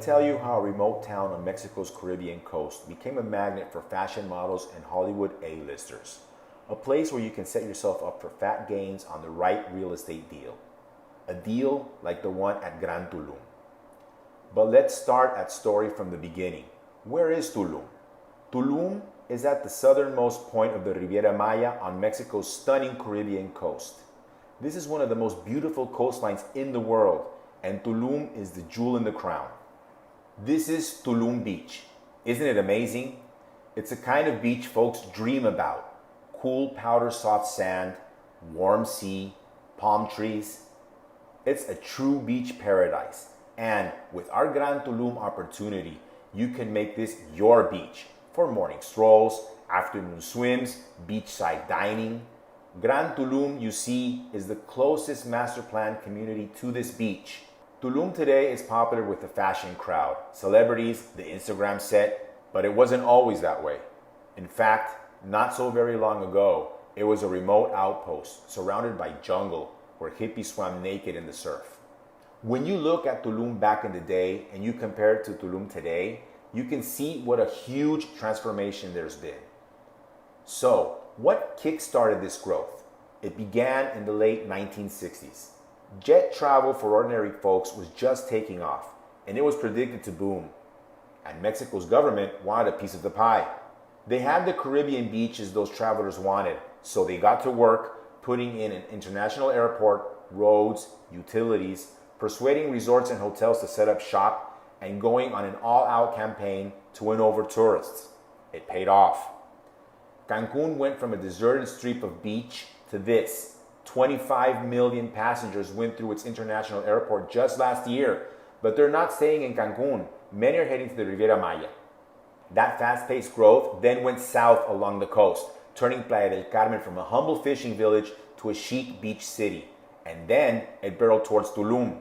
tell you how a remote town on Mexico's Caribbean coast became a magnet for fashion models and Hollywood A-listers. A place where you can set yourself up for fat gains on the right real estate deal. A deal like the one at Gran Tulum. But let's start at story from the beginning. Where is Tulum? Tulum is at the southernmost point of the Riviera Maya on Mexico's stunning Caribbean coast. This is one of the most beautiful coastlines in the world, and Tulum is the jewel in the crown. This is Tulum Beach. Isn't it amazing? It's a kind of beach folks dream about. Cool powder soft sand, warm sea, palm trees. It's a true beach paradise. And with our Gran Tulum opportunity, you can make this your beach for morning strolls, afternoon swims, beachside dining. Gran Tulum, you see, is the closest master plan community to this beach. Tulum today is popular with the fashion crowd, celebrities, the Instagram set, but it wasn't always that way. In fact, not so very long ago, it was a remote outpost surrounded by jungle where hippies swam naked in the surf. When you look at Tulum back in the day and you compare it to Tulum today, you can see what a huge transformation there's been. So, what kick-started this growth? It began in the late 1960s. Jet travel for ordinary folks was just taking off, and it was predicted to boom. And Mexico's government wanted a piece of the pie. They had the Caribbean beaches those travelers wanted, so they got to work putting in an international airport, roads, utilities, persuading resorts and hotels to set up shop, and going on an all-out campaign to win over tourists. It paid off. Cancun went from a deserted strip of beach to this. 25 million passengers went through its international airport just last year, but they're not staying in Cancun. Many are heading to the Riviera Maya. That fast-paced growth then went south along the coast, turning Playa del Carmen from a humble fishing village to a chic beach city. And then it barreled towards Tulum.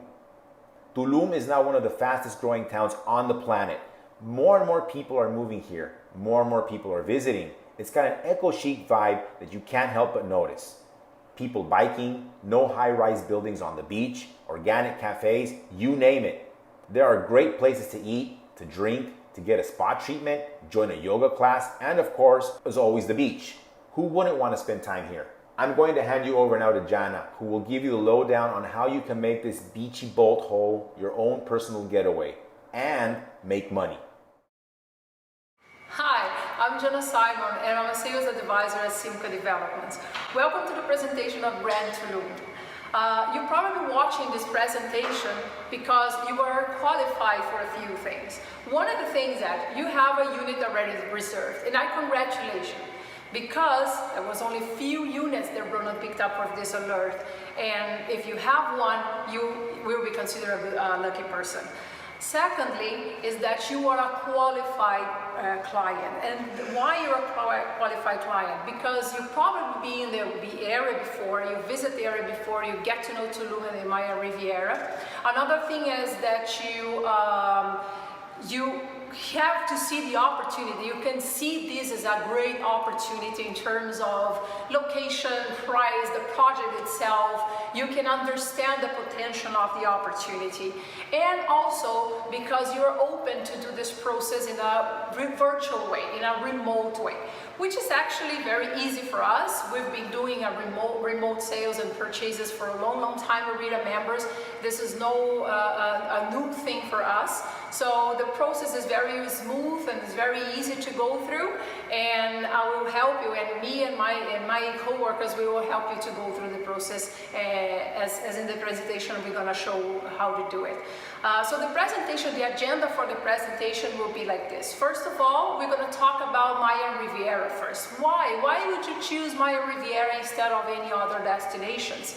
Tulum is now one of the fastest growing towns on the planet. More and more people are moving here. More and more people are visiting. It's got an eco-chic vibe that you can't help but notice. People biking, no high-rise buildings on the beach, organic cafes, you name it. There are great places to eat, to drink, to get a spa treatment, join a yoga class, and of course, as always, the beach. Who wouldn't want to spend time here? I'm going to hand you over now to Jana, who will give you the lowdown on how you can make this beachy bolt hole your own personal getaway and make money. Hi, I'm Jana Simon and I'm a sales advisor at Simca Developments. Welcome to the presentation of Gran Tulum. You're probably watching this presentation because you are qualified for a few things. One of the things that you have a unit already reserved, and I congratulate you, because there was only few units that Bruno picked up for this alert, and if you have one, you will be considered a lucky person. Secondly, is that you are a qualified client. And why you're a qualified client? Because you probably be in the area before, you visit the area before, you get to know Tulum and the Maya Riviera. Another thing is that you have to see the opportunity. You can see this as a great opportunity in terms of location, price, the project itself. You can understand the potential of the opportunity. And also because you're open to do this process in a virtual way, in a remote way, which is actually very easy for us. We've been doing a remote sales and purchases for a long time, Arita members. This is a new thing for us. So the process is very smooth and it's very easy to go through, and I will help you, and me and my co-workers, we will help you to go through the process as in the presentation we're going to show how to do it. So the presentation, the agenda for the presentation will be like this. First of all, we're going to talk about Maya Riviera first. Why? Why would you choose Maya Riviera instead of any other destinations?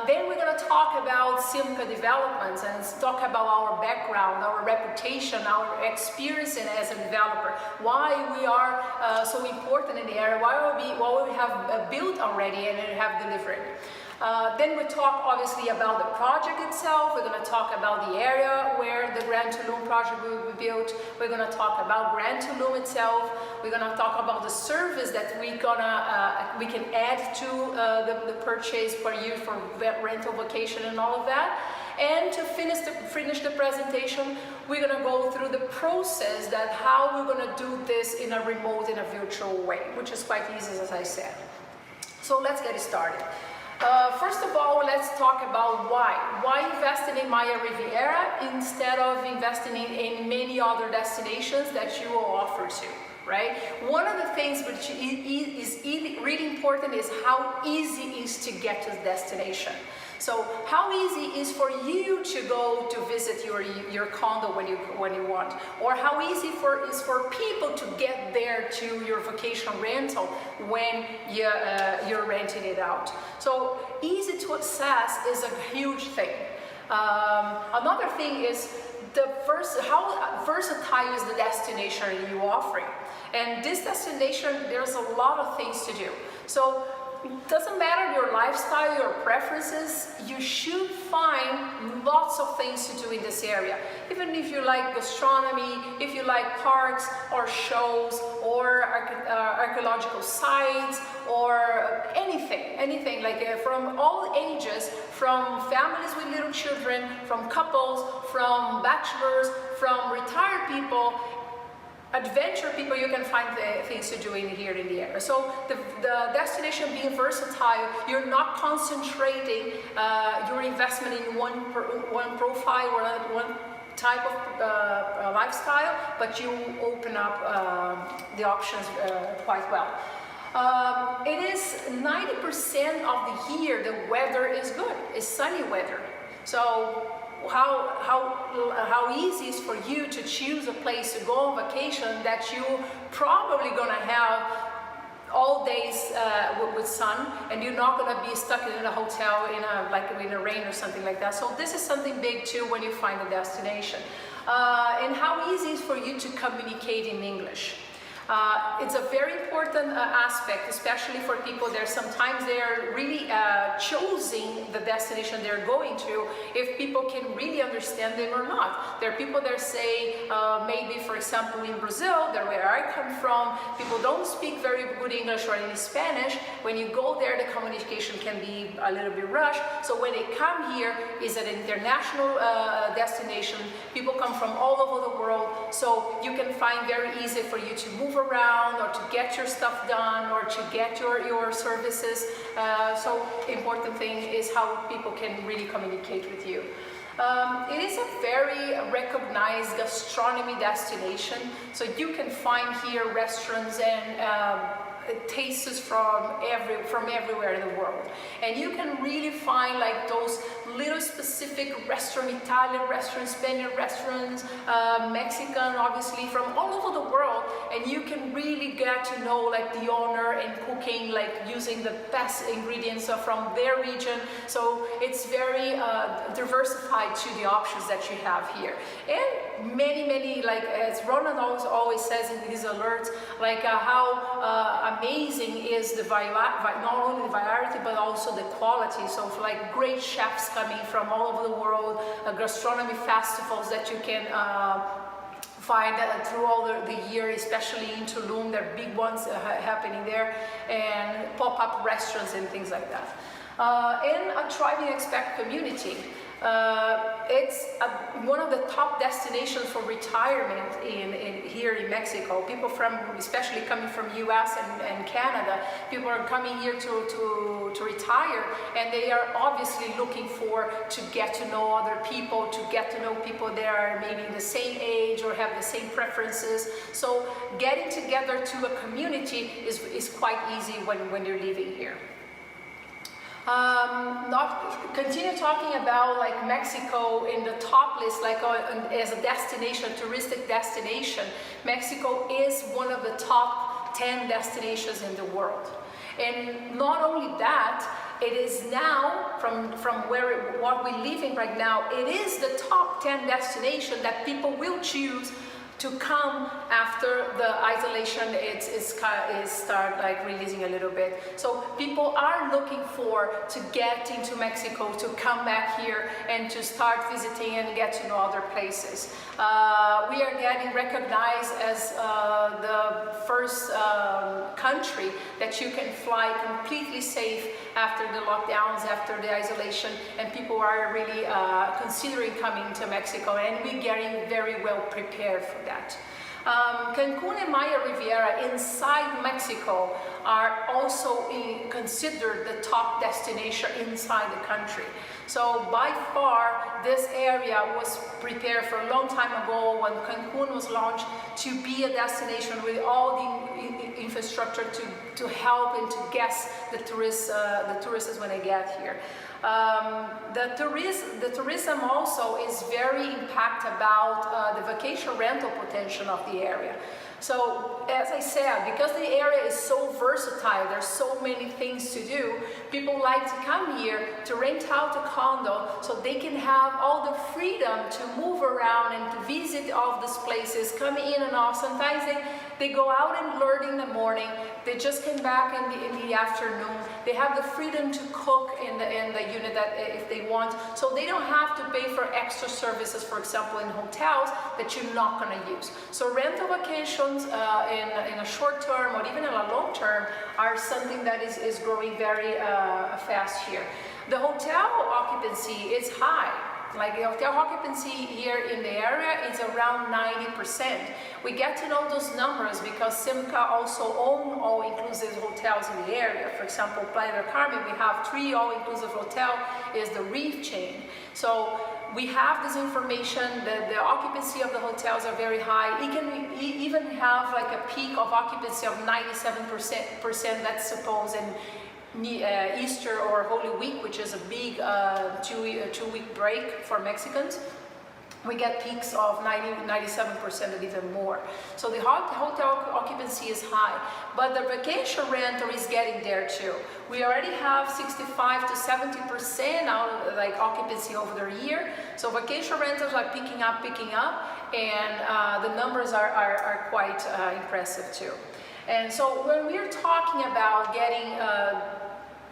Then we're going to talk about Simca Developments and talk about our background, our reputation, our experience as a developer, why we are so important in the area, what we have built already and have delivered. Then we talk obviously about the project itself. We're going to talk about the area where the Gran Tulum project will be built. We're going to talk about Gran Tulum itself. We're going to talk about the service that we can add to the purchase per year for rental vacation and all of that. And to finish the presentation, we're gonna go through the process that how we're gonna do this in a remote, in a virtual way, which is quite easy, as I said. So let's get started. First of all, let's talk about why. Why investing in Maya Riviera instead of investing in many other destinations that you will offer to, right? One of the things which is really important is how easy it is to get to the destination. So how easy is for you to go to visit your condo when you want, or how easy is for people to get there to your vacation rental when you're renting it out. So easy to access is a huge thing. Another thing is how versatile is the destination you offering, and this destination there's a lot of things to do. So it doesn't matter your lifestyle, your preferences, you should find lots of things to do in this area. Even if you like gastronomy, if you like parks or shows or archaeological sites or anything like from all ages, from families with little children, from couples, from bachelors, from retired people, adventure people, you can find things to do here in the area. So the destination being versatile, you're not concentrating your investment in one profile or one type of lifestyle, but you open up the options quite well. It is 90% of the year the weather is good, it's sunny weather. So how easy is for you to choose a place to go on vacation that you probably gonna have all days with sun, and you're not gonna be stuck in a hotel in a rain or something like that. So this is something big too when you find a destination. And how easy is for you to communicate in English. It's a very important aspect, especially for people there. Sometimes they're really choosing the destination they're going to if people can really understand them or not. There are people that say, maybe for example in Brazil, where I come from, people don't speak very good English or any Spanish. When you go there, the communication can be a little bit rushed. So when they come here, it's an international destination. People come from all over the world, so you can find very easy for you to move around or to get your stuff done or to get your services. So important thing is how people can really communicate with you. It is a very recognized gastronomy destination, so you can find here restaurants and tastes from everywhere in the world, and you can really find like those little specific restaurant, Italian restaurants, Spanish restaurants, Mexican, obviously from all over the world, and you can really get to know like the owner and cooking, like using the best ingredients from their region. So it's very diversified to the options that you have here, and many like as Ronan always says in his alerts, like how amazing is the not only the variety but also the quality. So like great chefs coming from all over the world, gastronomy festivals that you can find through all the year, especially in Tulum. There are big ones happening there, and pop-up restaurants and things like that. And a thriving expat community. It's one of the top destinations for retirement here in Mexico. People especially coming from US and Canada, people are coming here to retire, and they are obviously looking to get to know other people, to get to know people that are maybe the same age or have the same preferences. So getting together to a community is quite easy when you're living here. Continue talking about like Mexico in the top list, like as a destination, touristic destination. Mexico is one of the top 10 destinations in the world. And not only that, it is now, from what we live in right now, it is the top 10 destination that people will choose to come after the isolation is start like releasing a little bit. So people are looking for to get into Mexico, to come back here and to start visiting and get to know other places. We are getting recognized as the first country that you can fly completely safe after the lockdowns, after the isolation, and people are really considering coming to Mexico, and we're getting very well prepared for that. Cancun and Maya Riviera inside Mexico are also considered the top destination inside the country. So by far, this area was prepared for a long time ago when Cancun was launched to be a destination with all the infrastructure to help and to guess the tourists when they get here. The tourism also is very impacted about the vacation rental potential of the area. So as I said, because the area is so versatile, there's so many things to do, people like to come here to rent out a condo so they can have all the freedom to move around and to visit all of these places, come in and off. Sometimes they go out and learn in the morning, they just came back in the afternoon, they have the freedom to cook in the unit that if they want, so they don't have to pay for extra services, for example in hotels, that you're not going to use. So rental vacations in a short term or even in a long term are something that is growing very fast here. The hotel occupancy is high. Like the hotel occupancy here in the area is around 90%. We get to know those numbers because Simca also own all-inclusive hotels in the area. For example, Playa del Carmen, we have 3 all-inclusive hotels, is the Reef chain. So we have this information that the occupancy of the hotels are very high. It can even have like a peak of occupancy of 97%, let's suppose, in Easter or Holy Week, which is a big two-week break for Mexicans. We get peaks of 97% and even more. So the hotel occupancy is high, but the vacation rental is getting there too. We already have 65 to 70% out of like occupancy over the year. So vacation rentals are picking up, and the numbers are quite impressive too. And so when we're talking about getting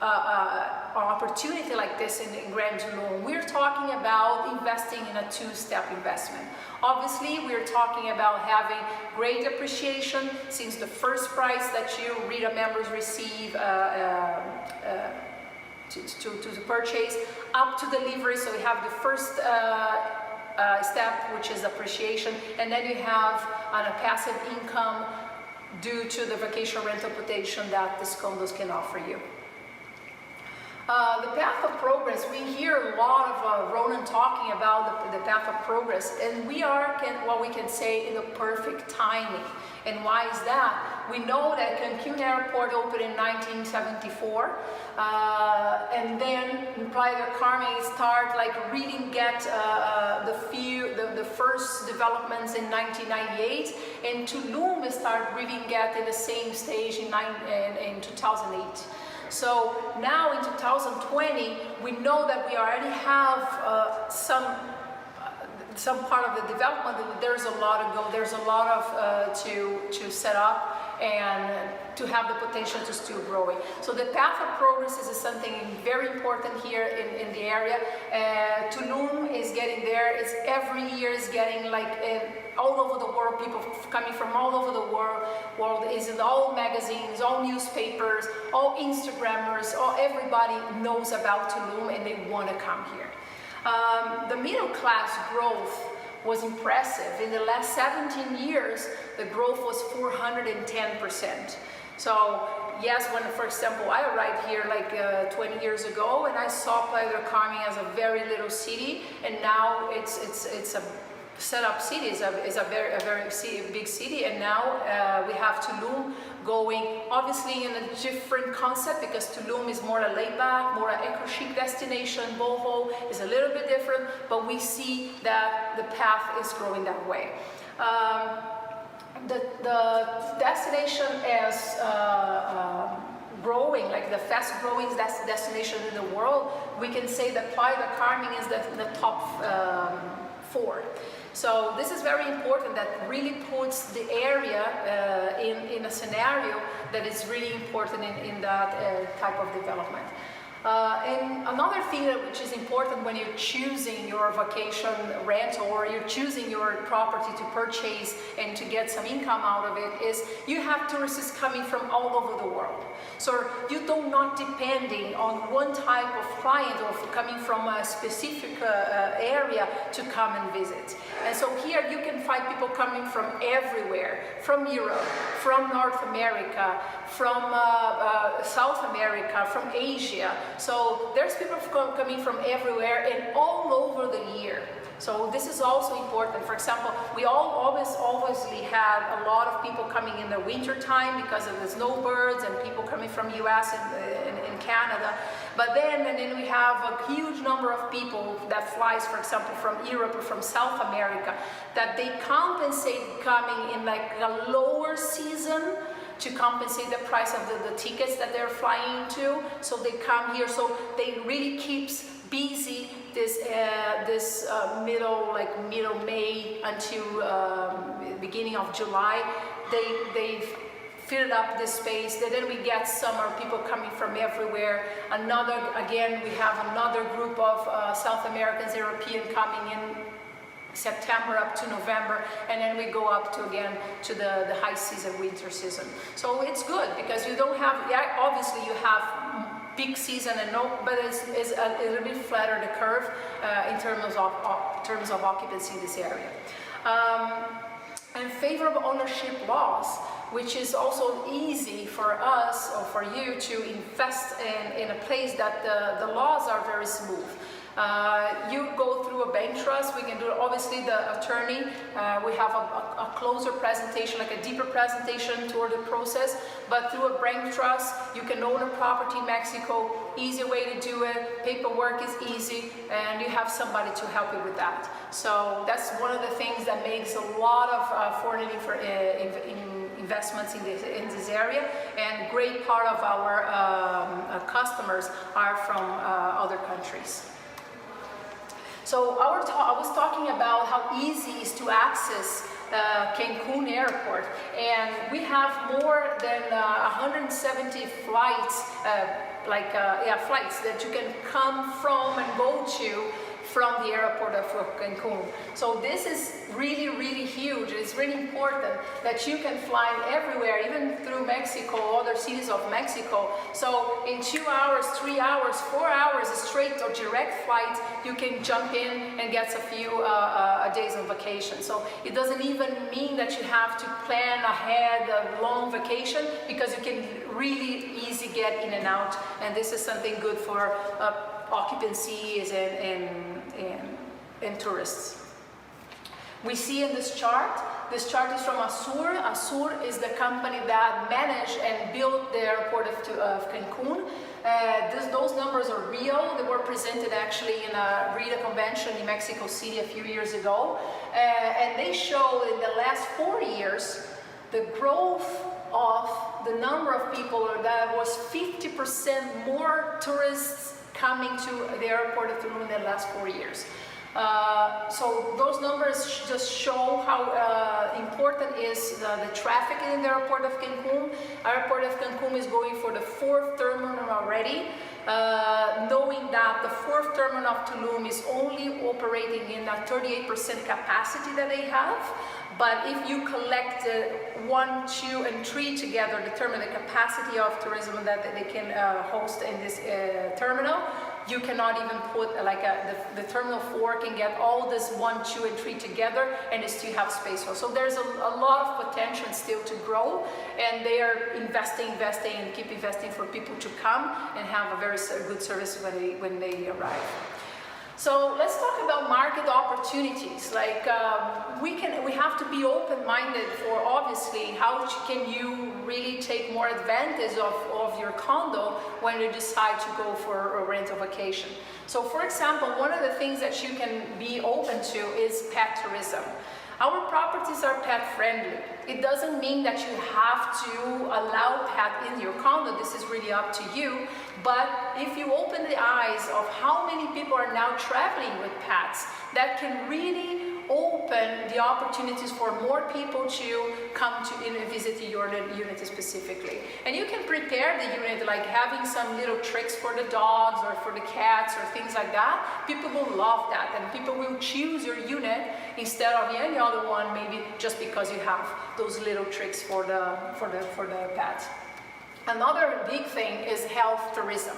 an opportunity like this in Gran Tulum, we're talking about investing in a two-step investment. Obviously, we're talking about having great appreciation since the first price that you RITA members receive to purchase up to delivery. So we have the first step, which is appreciation, and then you have a passive income due to the vacation rental potential that these condos can offer you. The path of progress, we hear a lot of Ronan talking about the path of progress, and we are, what we can say, in the perfect timing. And why is that? We know that Cancun Airport opened in 1974, and then Playa del Carmen start like really get the first developments in 1998, and Tulum start really get in the same stage in 2008. So now in 2020, we know that we already have some part of the development. There's a lot to go. There's a lot of to set up and to have the potential to still growing. So the path of progress is something very important here in the area. Tulum is getting there. It's every year is getting like all over the world, people coming from all over the world is in all magazines, all newspapers, all Instagrammers, everybody knows about Tulum and they want to come here. The middle class growth was impressive. In the last 17 years, the growth was 410%. So yes, when, for example, I arrived here like 20 years ago, and I saw Playa del Carmen as a very little city, and now it's a set up city, is a very big city, and now we have Tulum going obviously in a different concept because Tulum is more a laid back, more an eco-chic destination. Boho is a little bit different, but we see that the path is growing that way. The destination is growing, like the fast growing destination in the world. We can say that Playa del Carmen is the top 4. So this is very important, that really puts the area in a scenario that is really important in that type of development. And another thing which is important when you're choosing your vacation rental or you're choosing your property to purchase and to get some income out of it is you have tourists coming from all over the world. So you do not depending on one type of client or coming from a specific area to come and visit. And so here you can find people coming from everywhere, from Europe, from North America, from South America, from Asia. So there's people coming from everywhere and all over the year. So this is also important. For example, we obviously have a lot of people coming in the winter time because of the snowbirds and people coming from US and Canada. But then we have a huge number of people that flies, for example, from Europe or from South America, that they compensate coming in like a lower season to compensate the price of the tickets that they're flying to. So they come here, so they really keeps busy this middle May until beginning of July. They filled up this space. Then we get summer, people coming from everywhere. We have another group of South Americans, European coming in September up to November, and then we go up to again to the high season, winter season. So it's good because you don't have, obviously you have peak season but it's a little bit flatter the curve in terms of occupancy in this area. And favorable ownership laws, which is also easy for us or for you to invest in a place that the laws are very smooth. You go through a bank trust. We can do, obviously, the attorney. We have a closer presentation, like a deeper presentation toward the process. But through a bank trust, you can own a property in Mexico. Easy way to do it. Paperwork is easy, and you have somebody to help you with that. So that's one of the things that makes a lot of foreign investments in this area. And great part of our customers are from other countries. So I was talking about how easy it is to access Cancun Airport, and we have more than 170 flights, flights that you can come from and go to from the airport of Cancun. So this is really, really huge. It's really important that you can fly everywhere, even through Mexico, other cities of Mexico. So in 2 hours, 3 hours, 4 hours, straight or direct flight, you can jump in and get a few days of vacation. So it doesn't even mean that you have to plan ahead a long vacation, because you can really easy get in and out. And this is something good for occupancies and tourists. We see in this chart is from Azur. Azur is the company that managed and built the airport of Cancun. Those numbers are real. They were presented actually in a RIDA convention in Mexico City a few years ago. And they show in the last 4 years, the growth of the number of people, that was 50% more tourists coming to the airport of Tulum in the last 4 years. So those numbers just show how important is the traffic in the airport of Cancun. Airport of Cancun is going for the 4th terminal already, knowing that the 4th terminal of Tulum is only operating in a 38% capacity that they have. But if you collect 1, 2, and 3 together, determine the capacity of tourism that they can host in this terminal, you cannot even put the terminal 4 can get all this 1, 2, and 3 together, and it still have space for. So there's a lot of potential still to grow, and they are investing, and keep investing for people to come and have a very good service when they arrive. So let's talk about market opportunities. We have to be open-minded for, obviously, how can you really take more advantage of your condo when you decide to go for a rental vacation. So for example, one of the things that you can be open to is pet tourism. Our properties are pet friendly. It doesn't mean that you have to allow pet in your condo. This is really up to you. But if you open the eyes of how many people are now traveling with pets, that can really open the opportunities for more people to come to visit your unit specifically. And you can prepare the unit like having some little tricks for the dogs or for the cats or things like that. People will love that, and people will choose your unit instead of any other one, maybe just because you have those little tricks for the pets. Another big thing is health tourism.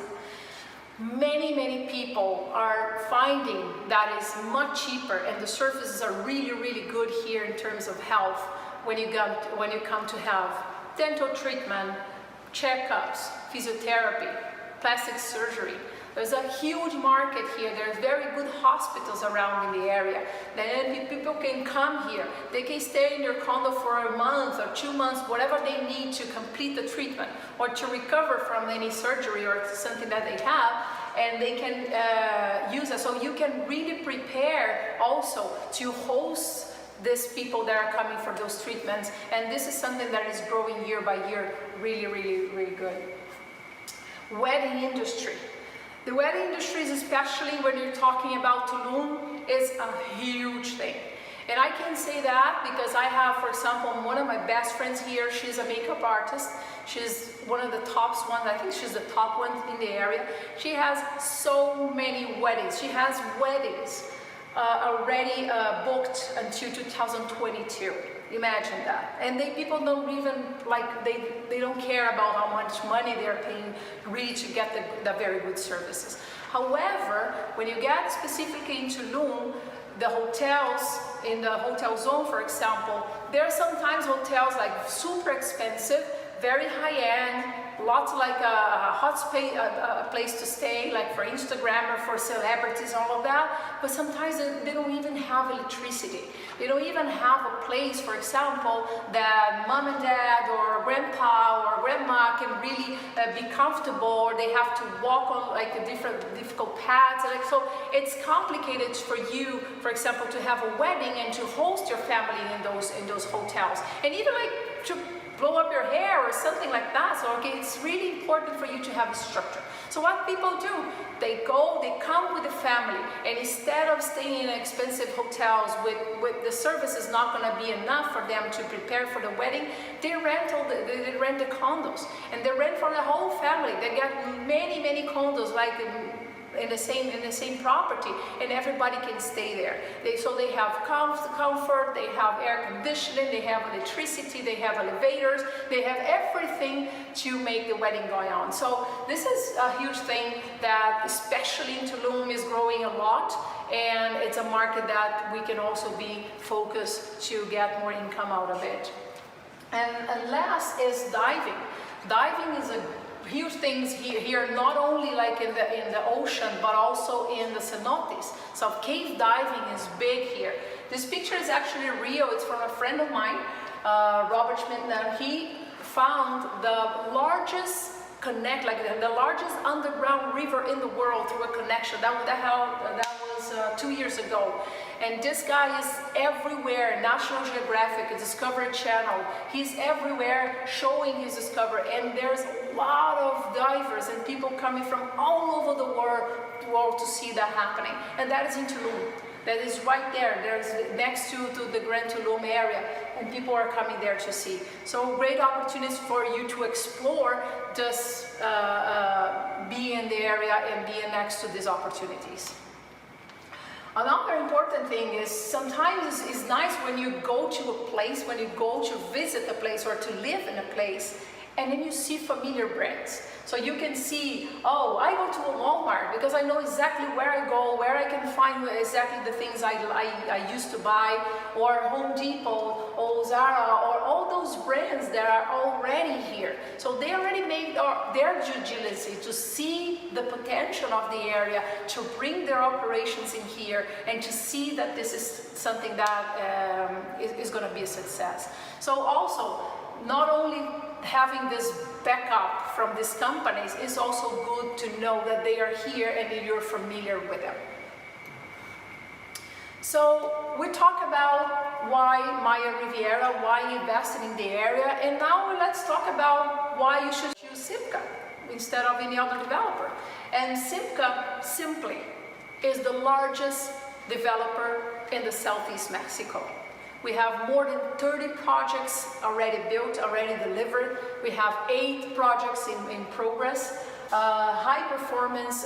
Many people are finding that it's much cheaper, and the services are really good here in terms of health when you come to have dental treatment, checkups, physiotherapy, plastic surgery. There's a huge market here. There's very good hospitals around in the area. Then people can come here. They can stay in their condo for a month or 2 months, whatever they need to complete the treatment or to recover from any surgery or something that they have, and they can use it. So you can really prepare also to host these people that are coming for those treatments. And this is something that is growing year by year, really good. Wedding industry. The wedding industry, especially when you're talking about Tulum, is a huge thing. And I can say that because I have, for example, one of my best friends here. She's a makeup artist. She's one of the top ones. I think she's the top one in the area. She has so many weddings. She has weddings already booked until 2022. Imagine that. And people don't even, like, they don't care about how much money they're paying really to get the very good services. However, when you get specifically in Tulum, the hotels, in the hotel zone, for example, there are sometimes hotels like super expensive, very high-end, lots like a place to stay, like for Instagram or for celebrities, all of that. But sometimes they don't even have electricity. They don't even have a place, for example, that mom and dad or grandpa or grandma can really be comfortable, or they have to walk on like a difficult paths. So it's complicated for you, for example, to have a wedding and to host your family in those hotels, and even like to blow up your hair or something like that. So it's really important for you to have a structure. So what people do, they come with the family, and instead of staying in expensive hotels with the services not going to be enough for them to prepare for the wedding, they rent the condos, and they rent for the whole family. They get many condos like in the same property, and everybody can stay there. So they have comfort, they have air conditioning, they have electricity, they have elevators, they have everything to make the wedding going on. So this is a huge thing that, especially in Tulum, is growing a lot, and it's a market that we can also be focused to get more income out of it. And last is diving. Diving is a huge things here, not only like in the ocean, but also in the cenotes. So cave diving is big here. This picture is actually real. It's from a friend of mine, Robert Schmidt. He found the largest the largest underground river in the world through a connection. That was 2 years ago. And this guy is everywhere, National Geographic, Discovery Channel. He's everywhere showing his discovery. And there's a lot of divers and people coming from all over the world to see that happening. And that is in Tulum. That is right there. There's next to the Gran Tulum area, and people are coming there to see. So great opportunities for you to explore, just be in the area and be next to these opportunities. Another important thing is sometimes it's nice when you go to a place, when you go to visit a place or to live in a place, and then you see familiar brands. So you can see, oh, I go to a Walmart because I know exactly where I go, where I can find exactly the things I used to buy, or Home Depot, or Zara, or all those brands that are already here. So they already made their due diligence to see the potential of the area, to bring their operations in here, and to see that this is something that is going to be a success. So also, not only having this backup from these companies, is also good to know that they are here and that you're familiar with them. So we talk about why Maya Riviera, why invested in the area, and now let's talk about why you should choose Simca instead of any other developer. And Simca simply is the largest developer in the Southeast Mexico. We have more than 30 projects already built, already delivered. We have 8 projects in progress. High performance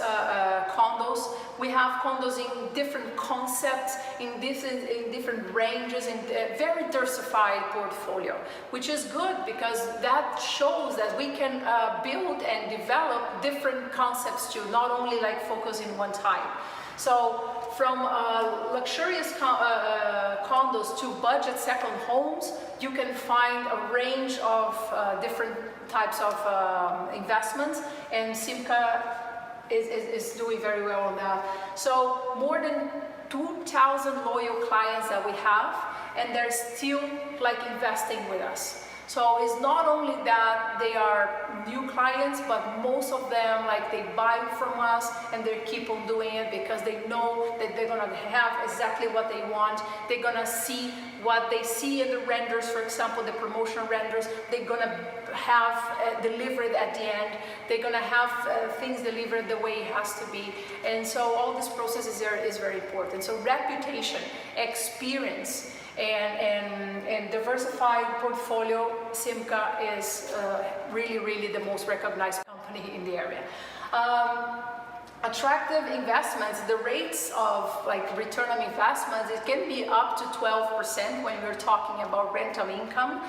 condos. We have condos in different concepts, in different ranges, in a very diversified portfolio, which is good because that shows that we can build and develop different concepts too, not only like focus in one type. So from luxurious condos to budget second homes, you can find a range of different types of investments, and Simca is doing very well on that. So more than 2,000 loyal clients that we have, and they're still like investing with us. So it's not only that they are new clients, but most of them, like, they buy from us and they keep on doing it because they know that they're gonna have exactly what they want. They're gonna see what they see in the renders, for example, the promotional renders. They're gonna have delivered at the end. They're gonna have things delivered the way it has to be. And so all this process is very important. So reputation, experience, and diversified portfolio, Simca is really the most recognized company in the area. Attractive investments, the rates of like return on investments, it can be up to 12% when we're talking about rental income.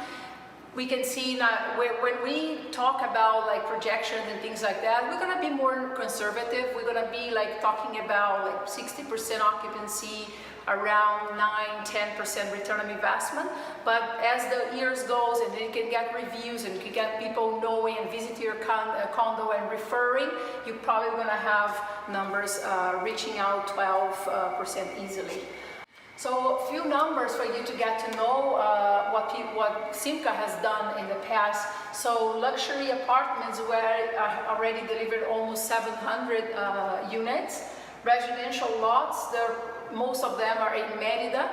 We can see that when we talk about like projections and things like that, we're gonna be more conservative. We're gonna be like talking about like 60% occupancy, around 9-10% return on investment. But as the years goes and you can get reviews and you can get people knowing and visiting your condo and referring, you're probably gonna have numbers reaching out 12% easily. So a few numbers for you to get to know what Simca has done in the past. So luxury apartments were already delivered almost 700 units. Residential lots, most of them are in Mérida,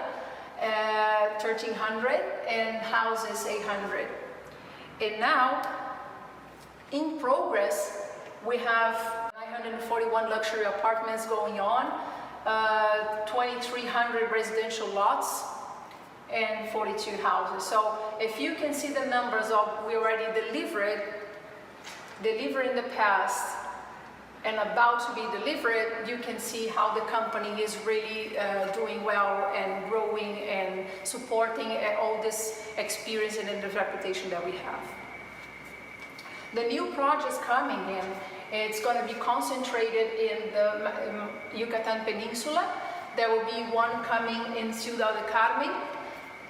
1,300, and houses 800. And now, in progress, we have 941 luxury apartments going on, 2,300 residential lots, and 42 houses. So if you can see the numbers of we already delivered in the past, and about to be delivered, you can see how the company is really doing well and growing and supporting all this experience and the reputation that we have. The new projects coming in, it's going to be concentrated in the Yucatan Peninsula. There will be one coming in Ciudad del Carmen.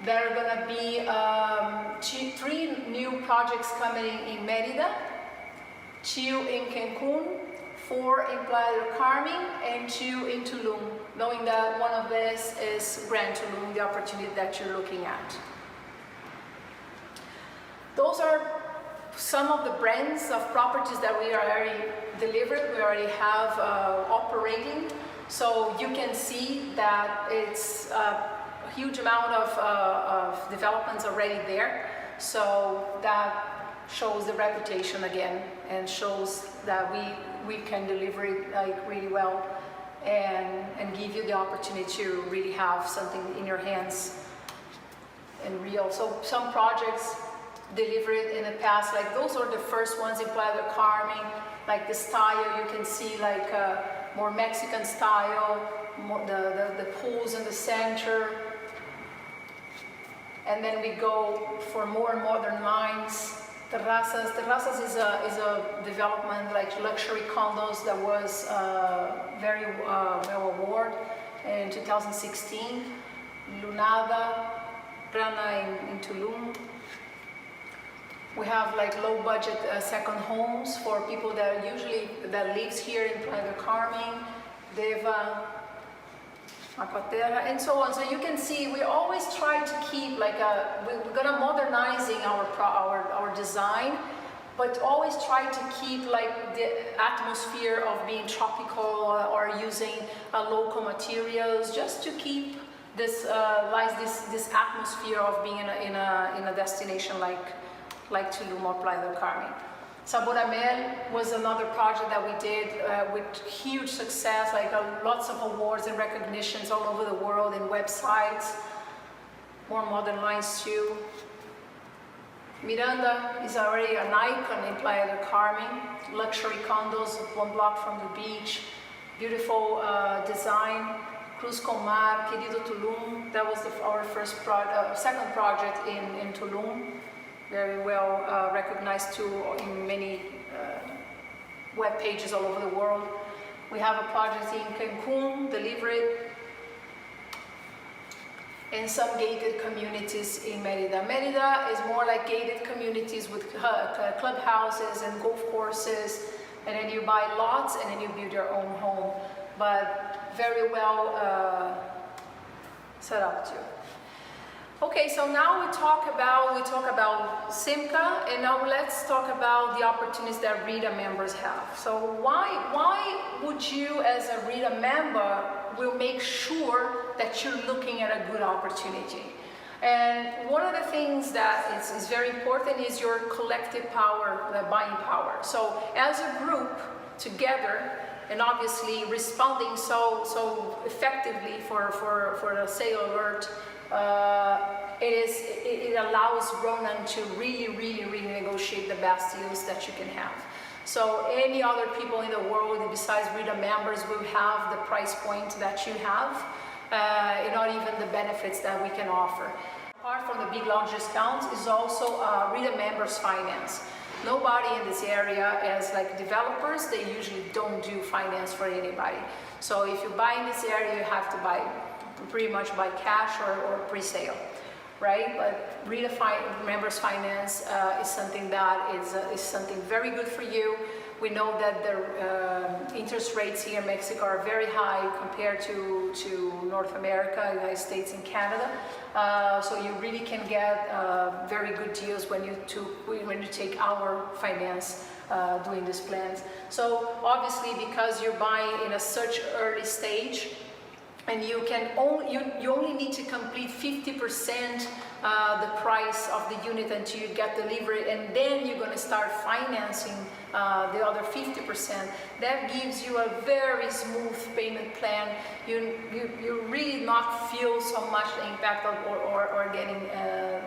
There are going to be 3 new projects coming in Mérida, 2 in Cancun, 4 in Playa del Carmen, and 2 in Tulum, knowing that one of these is Gran Tulum, the opportunity that you're looking at. Those are some of the brands of properties that we already delivered, we already have operating. So you can see that it's a huge amount of developments already there. So that shows the reputation again and shows that we can deliver it like really well and give you the opportunity to really have something in your hands and real. So some projects delivered in the past, like those are the first ones in Playa del Carmen, like the style you can see like more Mexican style, more the pools in the center. And then we go for more modern lines. Terrazas is a development like luxury condos that was very well awarded in 2016. Lunada, Gran in Tulum. We have like low budget second homes for people that lives here in Playa del Carmen, Deva, Aquaterra, and so on. So you can see we always try to keep like we're gonna modernizing our design, but always try to keep like the atmosphere of being tropical or using local materials, just to keep this this atmosphere of being in a destination like Tulum or Playa del Carmen. Saboramel was another project that we did with huge success, like lots of awards and recognitions all over the world in websites, more modern lines too. Miranda is already an icon in Playa del Carmen, luxury condos 1 block from the beach, beautiful design. Cruz con Mar, Querido Tulum, that was our second project in Tulum. Very well recognized too in many web pages all over the world. We have a project in Cancun, Delivered, and some gated communities in Merida. Merida is more like gated communities with clubhouses and golf courses, and then you buy lots and then you build your own home, but very well set up too. Okay, so now we talk about Simca, and now let's talk about the opportunities that RITA members have. So why would you, as a RITA member, will make sure that you're looking at a good opportunity? And one of the things that is very important is your collective power, the buying power. So as a group together, and obviously responding so effectively for the sale alert, it allows Ronan to really negotiate the best deals that you can have. So any other people in the world besides RITA members will have the price point that you have, and not even the benefits that we can offer. Apart from the big launch discounts is also RITA members finance. Nobody in this area, as like developers, they usually don't do finance for anybody. So if you buy in this area, you have to buy pretty much by cash or pre-sale, right? But RITA members finance is something that is something very good for you. We know that the interest rates here in Mexico are very high compared to North America, United States, and Canada. So you really can get very good deals when you take our finance doing these plans. So obviously, because you're buying in such early stage, and you only need to complete 50% the price of the unit until you get delivery, and then you're going to start financing the other 50%. That gives you a very smooth payment plan. You really not feel so much the impact of or getting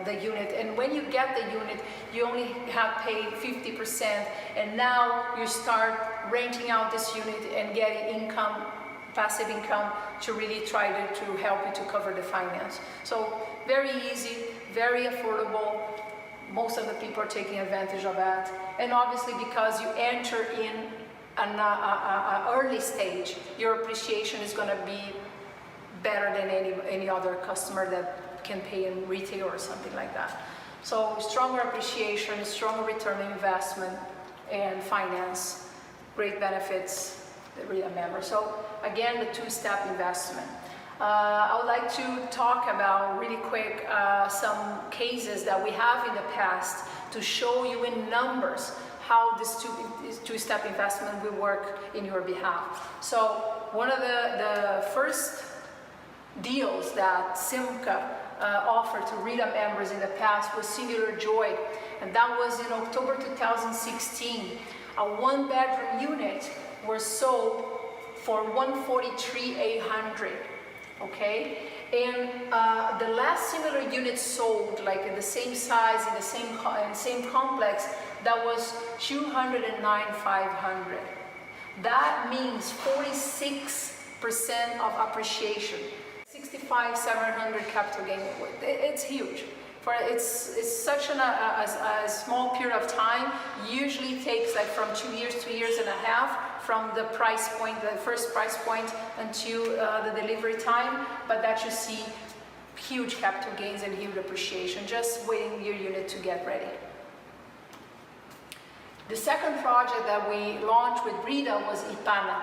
the unit. And when you get the unit, you only have paid 50%, and now you start renting out this unit and getting income, passive income, to really try to help you to cover the finance. So very easy, very affordable. Most of the people are taking advantage of that. And obviously, because you enter in an early stage, your appreciation is going to be better than any other customer that can pay in retail or something like that. So stronger appreciation, stronger return on investment, and finance, great benefits. Remember. So again, the two-step investment. I would like to talk about really quick some cases that we have in the past to show you in numbers how this two-step investment will work in your behalf. So one of the first deals that Simca offered to RITA members in the past was Singular Joy, and that was in October 2016. A one-bedroom unit was sold for $143,800, okay? And the last similar unit sold, like in the same size, in the same complex, that was $209,500. That means 46% of appreciation, 65,700 capital gain. It's huge. It's such a small period of time. Usually takes like from 2 years, 2.5 years from the price point, the first price point, until the delivery time. But that you see huge capital gains and huge appreciation, just waiting your unit to get ready. The second project that we launched with RITA was Ipana.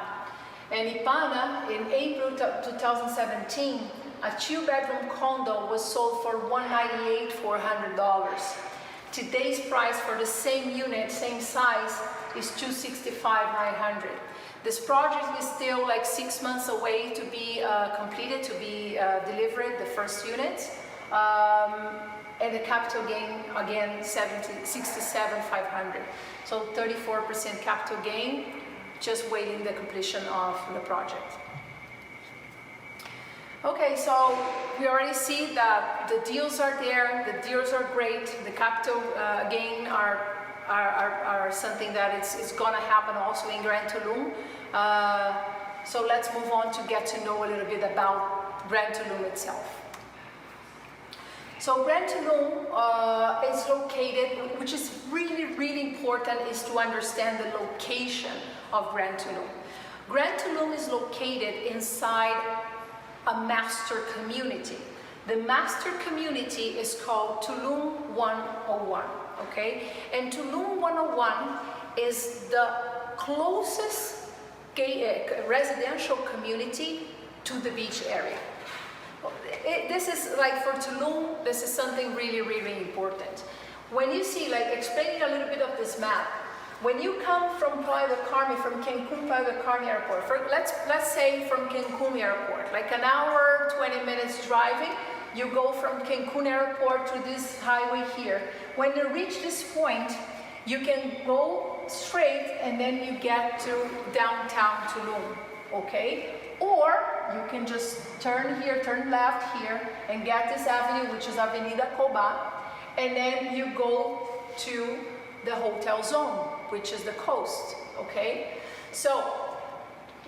And Ipana, in April 2017, a two-bedroom condo was sold for $198,400. Today's price for the same unit, same size, is $265,900. This project is still like 6 months away to be completed, to be delivered, the first unit. And the capital gain, again, 67,500. So 34% capital gain, just waiting the completion of the project. Okay, so we already see that the deals are there, the deals are great, the capital gain are something that it's gonna happen also in Gran Tulum. So let's move on to get to know a little bit about Gran Tulum itself. So Gran Tulum is located, which is really, really important, is to understand the location of Gran Tulum. Gran Tulum is located inside a master community. The master community is called Tulum 101, okay? And Tulum 101 is the closest residential community to the beach area. This is like for Tulum, this is something really, really important. When you see, like explaining a little bit of this map, when you come from Playa del Carmen, from Cancun Playa del Carmen Airport, let's say from Cancun Airport, like an hour, 20 minutes driving, you go from Cancun Airport to this highway here. When you reach this point, you can go straight and then you get to downtown Tulum, okay? Or you can just turn here, turn left here, and get this avenue, which is Avenida Coba, and then you go to the hotel zone, which is the coast, okay? So,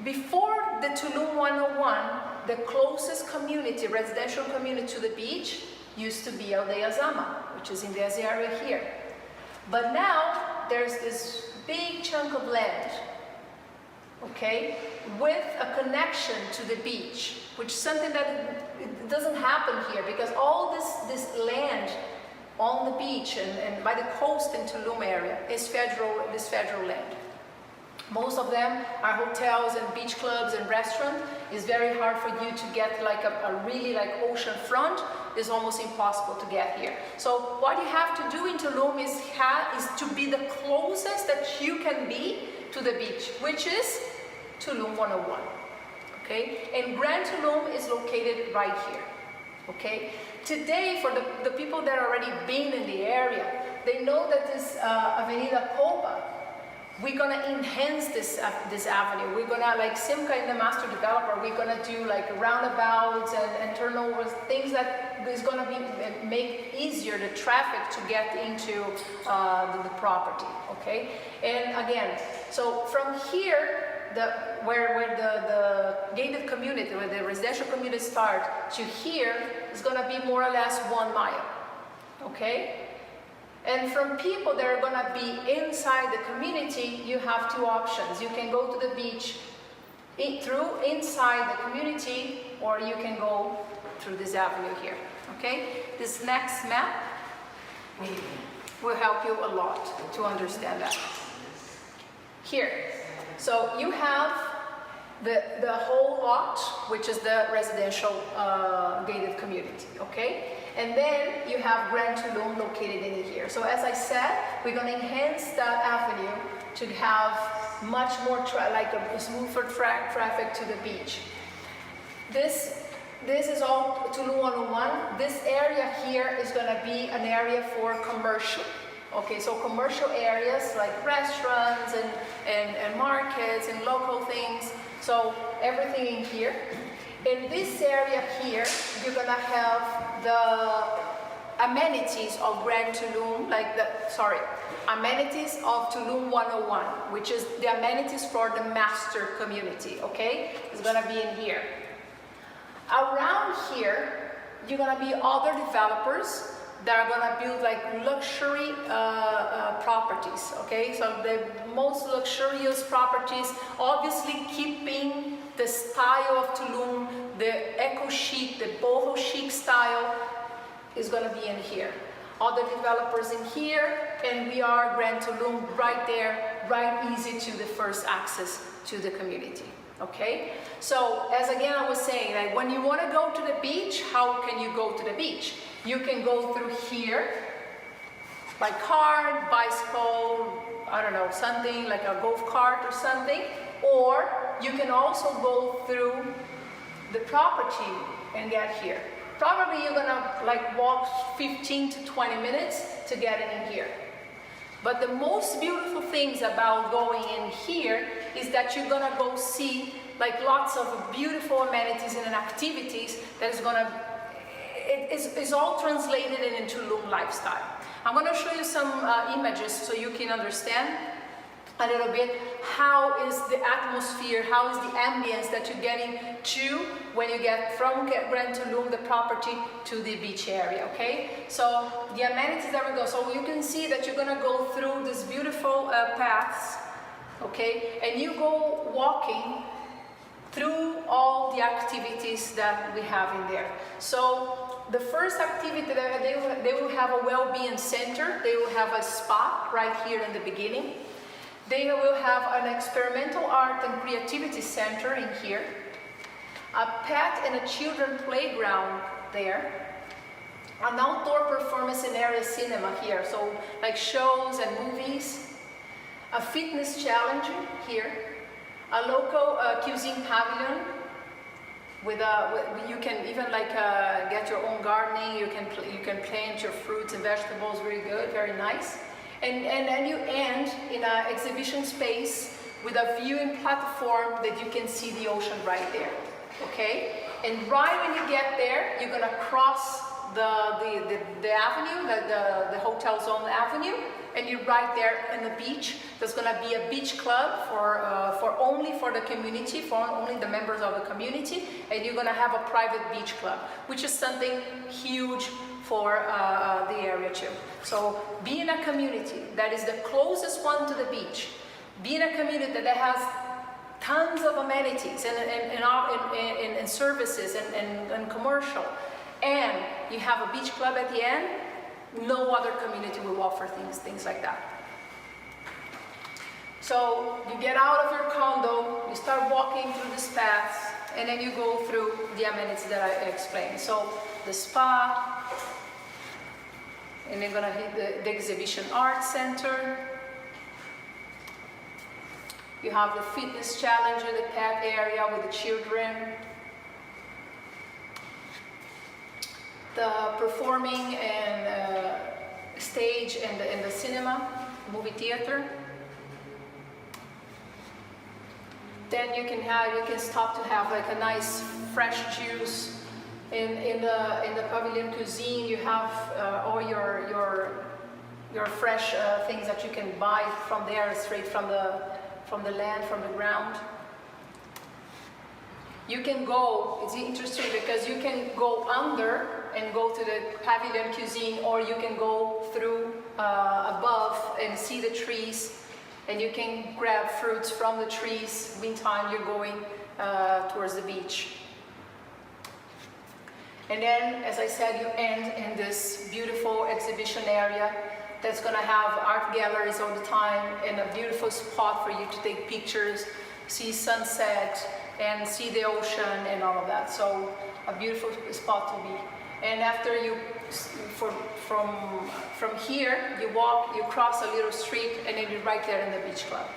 before the Tulum 101, the closest community, residential community to the beach, used to be Aldeia Zama, which is in this area here. But now, there's this big chunk of land, okay, with a connection to the beach, which is something that it doesn't happen here, because all this land on the beach and by the coast in Tulum area is federal land. Most of them are hotels and beach clubs and restaurants. It's very hard for you to get like a really like ocean front. It's almost impossible to get here. So what you have to do in Tulum is to be the closest that you can be to the beach, which is Tulum 101, okay? And Gran Tulum is located right here, okay? Today, for the people that already been in the area, they know that this Avenida Coba, we're gonna enhance this avenue. We're gonna, like Simca in the master developer, we're gonna do like roundabouts and turnovers, things that is gonna make easier the traffic to get into the property, okay? And again, so from here, where the gated community, where the residential community start to here is going to be more or less 1 mile, okay? And from people that are going to be inside the community, you have two options. You can go to the beach through inside the community, or you can go through this avenue here, okay? This next map will help you a lot to understand that. Here. So you have the whole lot, which is the residential gated community, okay? And then you have Gran Tulum located in here. So as I said, we're going to enhance that avenue to have much more like a smoother traffic to the beach. This is all Tulum 101. This area here is going to be an area for commercial. Okay, so commercial areas like restaurants and markets and local things. So everything in here. In this area here, you're gonna have the amenities of Gran Tulum, amenities of Tulum 101, which is the amenities for the master community, okay? It's gonna be in here. Around here, you're gonna be other developers that are going to build like luxury properties, okay? So the most luxurious properties, obviously keeping the style of Tulum, the eco-chic, the boho chic style is going to be in here. Other developers in here, and we are Gran Tulum right there, right easy to the first access to the community, okay? So as again I was saying, like when you want to go to the beach, how can you go to the beach? You can go through here by car, bicycle, I don't know, something like a golf cart or something, or you can also go through the property and get here, Probably you're gonna like walk 15 to 20 minutes to get in here. But the most beautiful things about going in here is that you're gonna go see like lots of beautiful amenities and activities that is gonna, it's all translated into Tulum lifestyle. I'm gonna show you some images so you can understand a little bit how is the atmosphere, how is the ambience that you're getting to when you get from Gran Tulum, the property, to the beach area, okay? So the amenities that we go, so you can see that you're gonna go through these beautiful paths, okay? And you go walking through all the activities that we have in there. So the first activity, they will have a well-being center, they will have a spa right here in the beginning. They will have an experimental art and creativity center in here, a pet and a children playground there, an outdoor performance and area cinema here, so like shows and movies, a fitness challenge here, a local cuisine pavilion with you can even like get your own gardening, you can plant your fruits and vegetables, very good, very nice. And you end in an exhibition space with a viewing platform that you can see the ocean right there, okay? And right when you get there, you're gonna cross the avenue, the Hotel Zone Avenue, and you're right there in the beach. There's gonna be a beach club for only for the community, for only the members of the community, and you're gonna have a private beach club, which is something huge for the area too. So be in a community that is the closest one to the beach, be in a community that has tons of amenities and services and commercial, and you have a beach club at the end, no other community will offer things like that. So you get out of your condo, you start walking through this path, and then you go through the amenities that I explained. So the spa, and they're gonna hit the exhibition art center. You have the fitness challenge in the pet area with the children. The performing and stage and the cinema, movie theater. Then you can stop to have like a nice fresh juice. In the pavilion cuisine, you have all your fresh things that you can buy from there, straight from the land, from the ground. You can go, it's interesting because you can go under and go to the pavilion cuisine, or you can go through above and see the trees, and you can grab fruits from the trees. Meantime, you're going towards the beach. And then, as I said, you end in this beautiful exhibition area that's going to have art galleries all the time and a beautiful spot for you to take pictures, see sunset, and see the ocean and all of that. So a beautiful spot to be. And after you, from here, you walk, you cross a little street, and then you're right there in the beach club.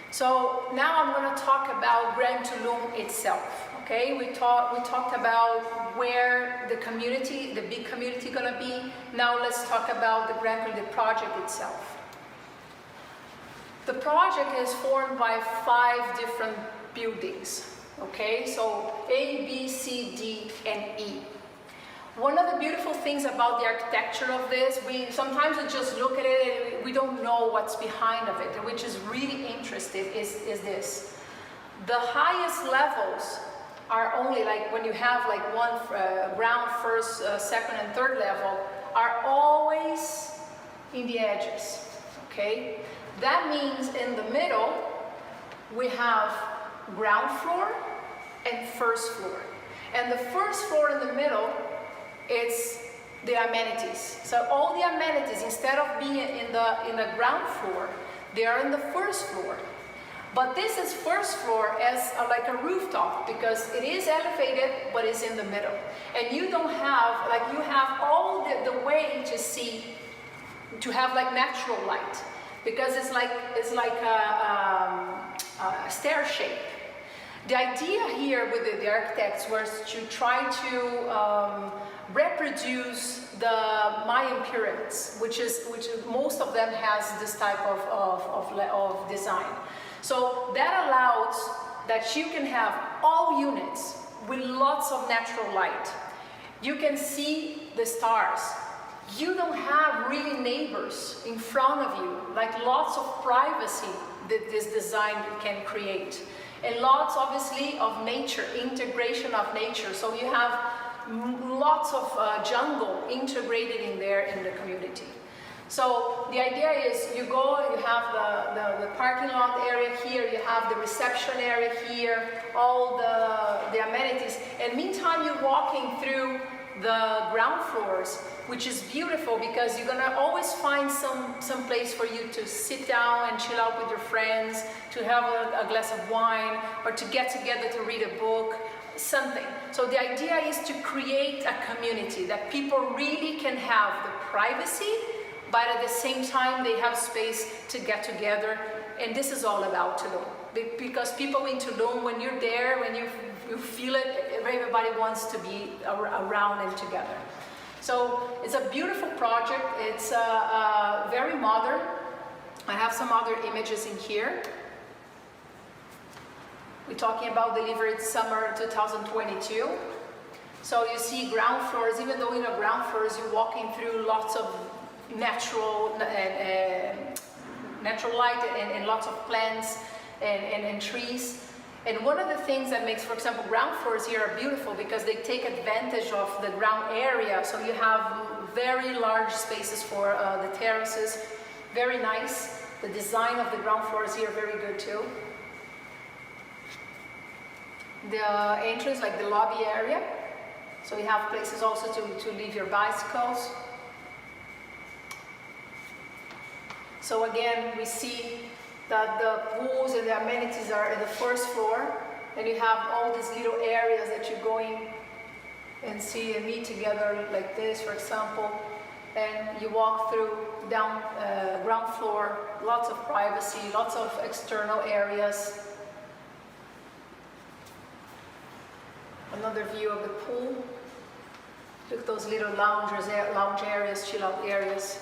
So now I'm going to talk about Gran Tulum itself. Okay, we talked about where the community, the big community, gonna be. Now let's talk about the the project itself. The project is formed by 5 different buildings. Okay, so A, B, C, D, and E. One of the beautiful things about the architecture of this, we sometimes just look at it and we don't know what's behind of it, which is really interesting, is this. The highest levels are only like when you have like one ground, first, second, and third level, are always in the edges, okay? That means in the middle, we have ground floor and first floor. And the first floor in the middle is the amenities. So all the amenities, instead of being in the ground floor, they are in the first floor. But this is first floor as like a rooftop, because it is elevated, but it's in the middle. And you don't have, like you have all the way to see, to have like natural light, because it's like a stair shape. The idea here with the architects was to try to reproduce the Mayan pyramids, which most of them has this type of design. So that allows that you can have all units with lots of natural light. You can see the stars. You don't have really neighbors in front of you, like lots of privacy that this design can create. And lots, obviously, of nature, integration of nature. So you have lots of jungle integrated in there in the community. So the idea is you go, you have the parking lot area here, you have the reception area here, all the amenities. And meantime, you're walking through the ground floors, which is beautiful because you're gonna always find some place for you to sit down and chill out with your friends, to have a glass of wine, or to get together to read a book, something. So the idea is to create a community that people really can have the privacy, but at the same time they have space to get together. And this is all about Tulum. Because people in Tulum, when you're there, when you feel it, everybody wants to be around and together. So it's a beautiful project. It's very modern. I have some other images in here. We're talking about delivered summer 2022. So you see ground floors, even though in the ground floors you're walking through lots of natural light and lots of plants and trees. And one of the things that makes, for example, ground floors here are beautiful because they take advantage of the ground area. So you have very large spaces for the terraces. Very nice. The design of the ground floors here are very good too. The entrance, like the lobby area. So you have places also to leave your bicycles. So again, we see that the pools and the amenities are at the first floor, and you have all these little areas that you go in and see and meet together like this, for example, and you walk through down ground floor, lots of privacy, lots of external areas. Another view of the pool. Look at those little lounge areas, chill out areas.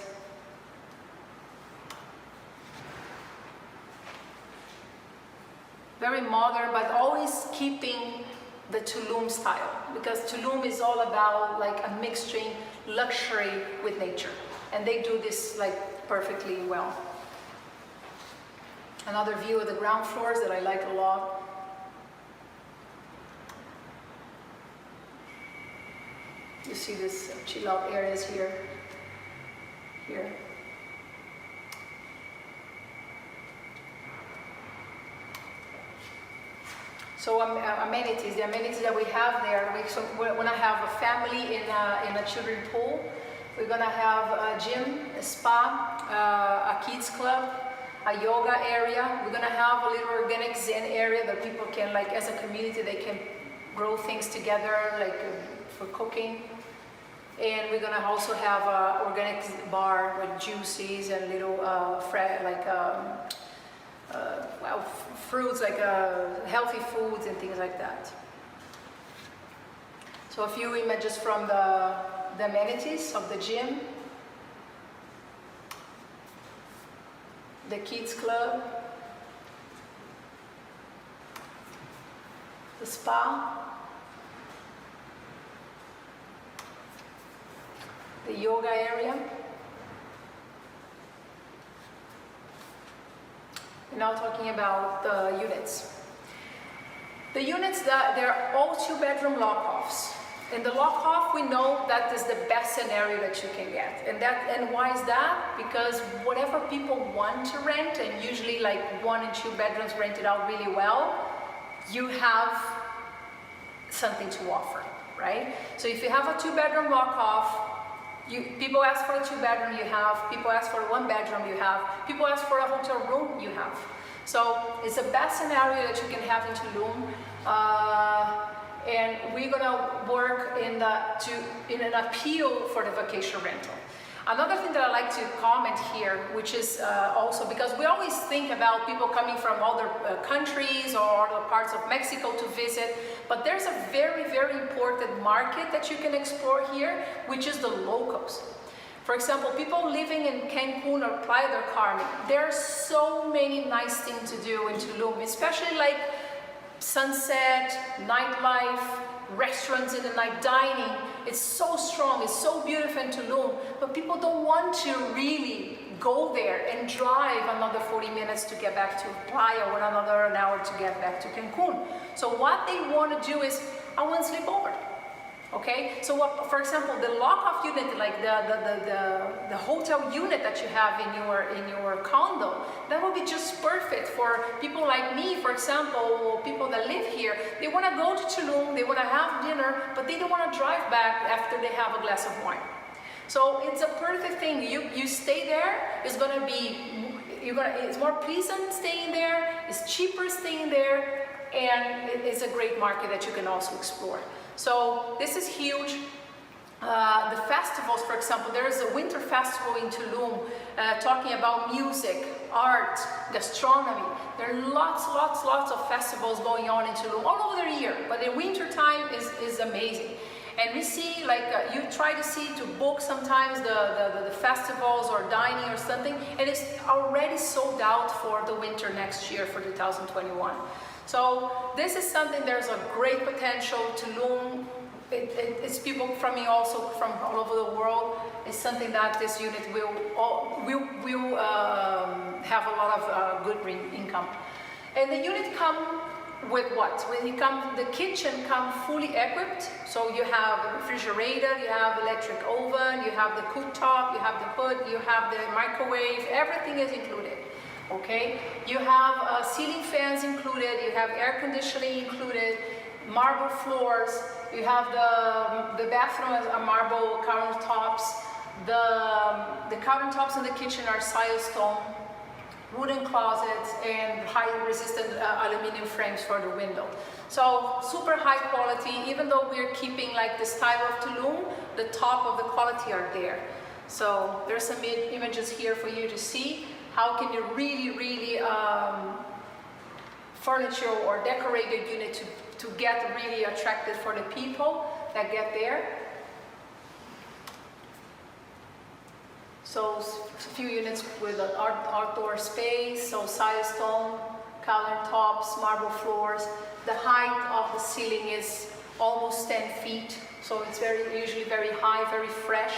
Very modern, but always keeping the Tulum style, because Tulum is all about like a mixturing luxury with nature, and they do this like perfectly well. Another view of the ground floors that I like a lot. You see this chill out areas here. So amenities, the amenities that we have there, we're going to have a family in a children's pool. We're going to have a gym, a spa, a kids club, a yoga area. We're going to have a little organic zen area that people can, like as a community, they can grow things together, like for cooking. And we're going to also have an organic bar with juices and little fruits, like healthy foods and things like that. So a few images from the amenities of the gym, the kids club, the spa, the yoga area. Now talking about the units. The units, they're all 2-bedroom lock-offs. In the lock-off, we know that is the best scenario that you can get. And why is that? Because whatever people want to rent, and usually like 1 and 2 bedrooms rented out really well, you have something to offer, right? So if you have a 2-bedroom lock-off, people ask for a 2-bedroom, you have. People ask for a 1-bedroom, you have. People ask for a hotel room, you have. So it's the best scenario that you can have in Tulum. And we're gonna work in an appeal for the vacation rental. Another thing that I like to comment here, which is also because we always think about people coming from other countries or other parts of Mexico to visit, but there's a very, very important market that you can explore here, which is the locals. For example, people living in Cancun or Playa del Carmen, there are so many nice things to do in Tulum, especially like sunset, nightlife, restaurants in the night, dining. It's so strong, it's so beautiful in Tulum, but people don't want to really go there and drive another 40 minutes to get back to Playa or another an hour to get back to Cancun. So what they want to do is, I want to sleep over. Okay, so what, for example, the lock-off unit, like the hotel unit that you have in your condo, that would be just perfect for people like me, for example, people that live here. They want to go to Tulum, they want to have dinner, but they don't want to drive back after they have a glass of wine. So it's a perfect thing. You stay there. It's gonna be it's more pleasant staying there. It's cheaper staying there, and it's a great market that you can also explore. So this is huge. The festivals, for example, there is a winter festival in Tulum talking about music, art, gastronomy. There are lots of festivals going on in Tulum all over the year, but in winter time is amazing. And we see, like, you try to book sometimes the festivals or dining or something, and it's already sold out for the winter next year for 2021. So this is something, there's a great potential. Tulum, it's people coming also from all over the world. It's something that this unit will have a lot of good income. And the unit come with what? When you come, the kitchen come fully equipped. So you have a refrigerator, you have electric oven, you have the cooktop, you have the hood, you have the microwave, everything is included. Okay, you have ceiling fans included, you have air conditioning included, marble floors, you have the bathroom as marble countertops, the countertops in the kitchen are silestone, wooden closets, and high resistant aluminum frames for the window. So super high quality, even though we're keeping like the style of Tulum, the top of the quality are there. So there's some images here for you to see. How can you really furniture or decorate your unit to get really attractive for the people that get there. So a few units with an outdoor space, so silestone, countertops, marble floors. The height of the ceiling is almost 10 feet, so it's usually very high, very fresh.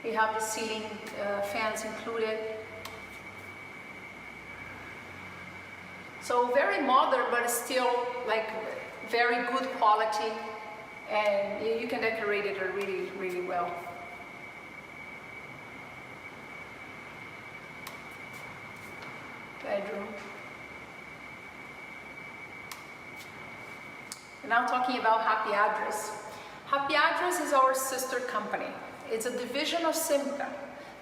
We have the ceiling fans included. So very modern, but still like very good quality, and you can decorate it really well. Bedroom. And now talking about Happy Address. Happy Address is our sister company. It's a division of Simca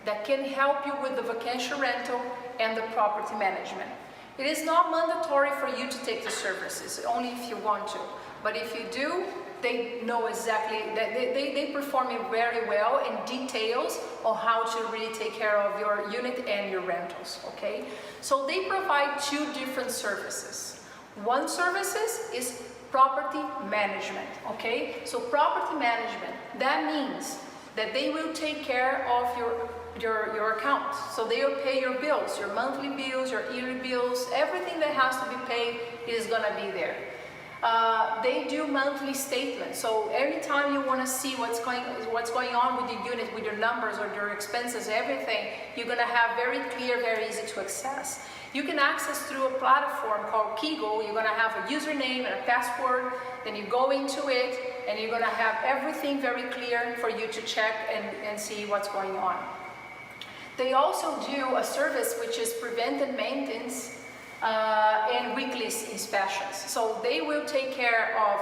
that can help you with the vacation rental and the property management. It is not mandatory for you to take the services, only if you want to. But if you do, they know exactly, they perform it very well in details on how to really take care of your unit and your rentals, okay? So they provide two different services. One services is property management, okay? So property management, that means that they will take care of your account. So they will pay your bills, your monthly bills, your yearly bills, everything that has to be paid is gonna be there. They do monthly statements, so every time you want to see what's going on with your unit, with your numbers or your expenses, everything, you're gonna have very clear, very easy to access. You can access through a platform called Kigo. You're gonna have a username and a password, then you go into it, and you're gonna have everything very clear for you to check and see what's going on. They also do a service which is preventive maintenance and weekly inspections. So they will take care of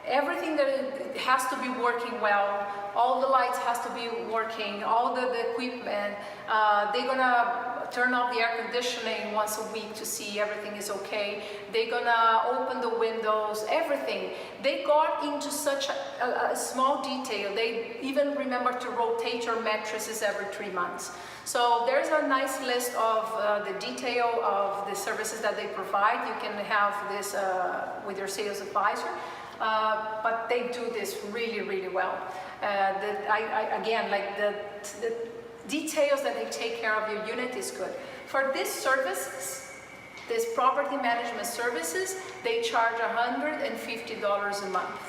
everything that has to be working well. All the lights has to be working, all the equipment. They're gonna turn off the air conditioning once a week to see everything is okay. They're gonna open the windows, everything. everything. They got into such a small detail. They even remember to rotate your mattresses every 3 months. So there's a nice list of the detail of the services that they provide. You can have this with your sales advisor, but they do this really, really well. Again, like the details that they take care of your unit is good. For this services, this property management services, they charge $150 a month.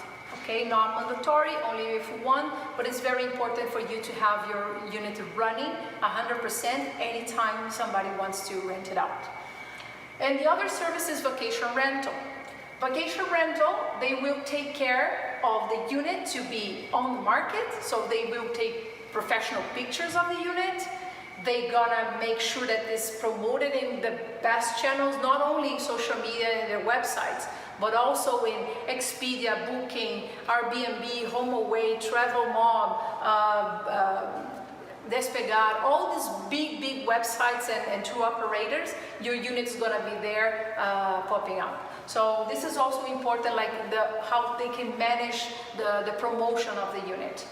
Okay, not mandatory, only if you want, but it's very important for you to have your unit running 100% anytime somebody wants to rent it out. And the other service is vacation rental. Vacation rental, they will take care of the unit to be on the market, so they will take professional pictures of the unit. They're gonna make sure that it's promoted in the best channels, not only in social media and their websites, but also in Expedia, Booking, Airbnb, HomeAway, TravelMob, Despegar, all these big websites and tour operators. Your unit's gonna be there popping up. So this is also important, like how they can manage the promotion of the unit.